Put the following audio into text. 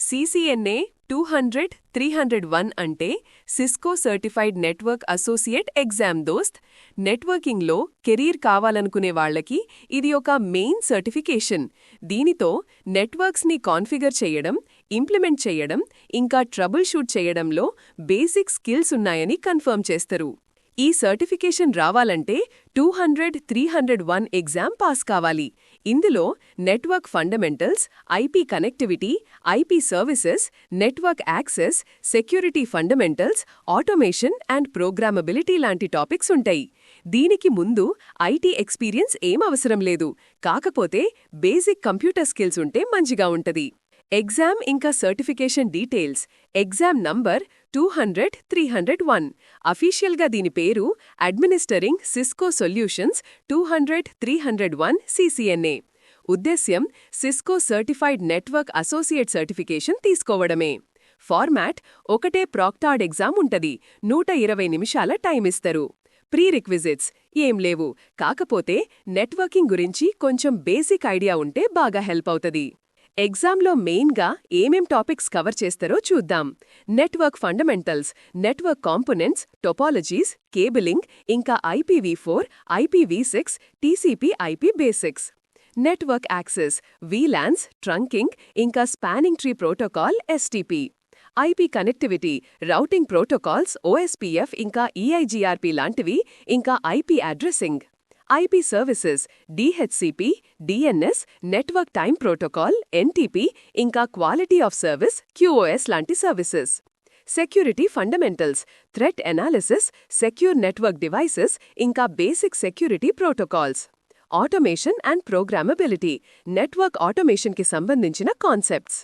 CCNA 200-301 అంటే Cisco certified network associate exam దోస్త్. నెట్వర్కింగ్లో career కావాలనుకునే వాళ్లకి ఇది ఒక మెయిన్ సర్టిఫికేషన్. దీనితో నెట్వర్క్స్ని కాన్ఫిగర్ చేయడం, ఇంప్లిమెంట్ చేయడం, ఇంకా ట్రబుల్ షూట్ చేయడంలో బేసిక్ స్కిల్స్ ఉన్నాయని కన్ఫర్మ్ చేస్తారు. ఈ సర్టిఫికేషన్ రావాలంటే 200-301 ఎగ్జామ్ పాస్ కావాలి. ఇందులో network fundamentals, IP connectivity, IP services, network access, security fundamentals, automation and programmability లాంటి టాపిక్స్ ఉంటాయి. దీనికి ముందు ఐటీ ఎక్స్పీరియన్స్ ఏం అవసరం లేదు, కాకపోతే బేసిక్ కంప్యూటర్ స్కిల్స్ ఉంటే మంచిగా ఉంటది. ఎగ్జామ్ ఇంకా సర్టిఫికేషన్ డీటెయిల్స్. Exam number 200-301. అఫీషియల్గా దీని పేరు అడ్మినిస్టరింగ్ సిస్కో సొల్యూషన్స్ 200-301 CCNA. ఉద్దేశ్యం Cisco certified network associate certification తీసుకోవడమే. ఫార్మాట్ ఒకటే ప్రాక్టార్డ్ ఎగ్జామ్ ఉంటది. 120 నిమిషాల టైమిస్తారు. ప్రీ రిక్విజిట్స్ ఏం లేవు, కాకపోతే నెట్వర్కింగ్ గురించి కొంచెం బేసిక్ ఐడియా ఉంటే బాగా హెల్ప్ అవుతది. ఎగ్జామ్లో మెయిన్గా ఏమేం టాపిక్స్ కవర్ చేస్తారో చూద్దాం. Network fundamentals, network components, topologies, cabling, ఇంకా IPv4, IPv6, TCP/IP basics. Network access, VLANs, trunking, ఇంకా spanning tree protocol STP. IP connectivity, routing protocols OSPF ఇంకా EIGRP లాంటివి, ఇంకా IP addressing. IP services, DHCP, DNS, network time protocol NTP, ఇంకా quality of service QoS లాంటి services. Security fundamentals, threat analysis, secure network devices, ఇంకా basic security protocols. Automation and programmability, network ఆటోమేషన్కి సంబంధించిన concepts.